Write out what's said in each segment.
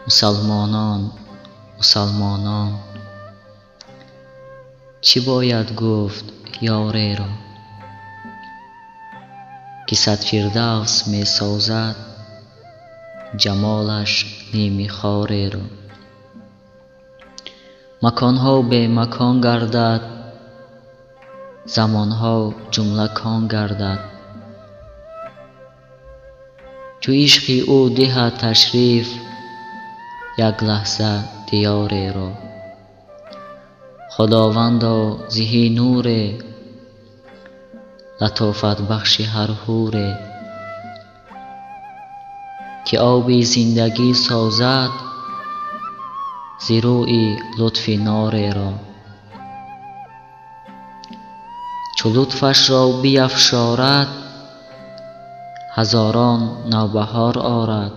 مسلمانان مسلمانان، چی باید گفت یاری را که صد فردوس می سازد جمالش نیم خاری را. مکانها به مکان گردد، زمانها جمله کان گردد، چو عشق او دهد تشریف یک لحظه دیاری را. خداوندا زهی نور لطافت بخش هر حور، که آب زندگی سازد ز روی لطف ناری را. چو لطفش را بیفشارد هزاران نوبهار آرد،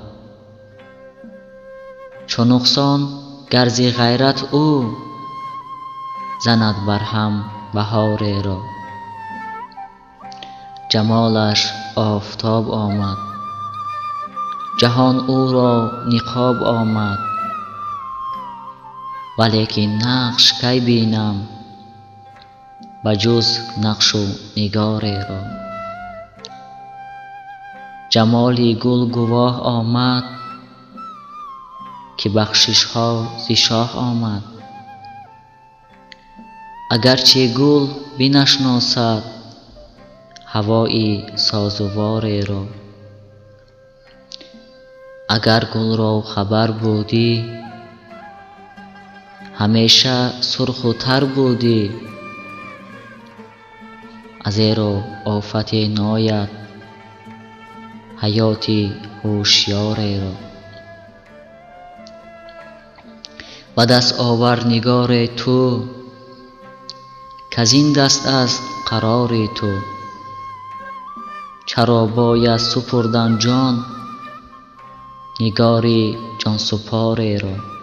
چو نقصان گر ز غیرت او زند بر هم بهاری را. جمالش آفتاب آمد جهان او را نقاب آمد، ولیکن نقش کی بینم بجز نقش و نگاری را. جمال گل گواه آمد که بخشش ها ز شاه آمد، اگرچه گل بنشناسد هوای سازواری را. اگر گل را خبر بودی همیشه سرخ و تر بودی، ازیرا آفت ناید حیات هوشیاری را. به دست آور نگار تو کزین دست است قرار تو، چرا باید سپردن جان نگار جان سپاری را.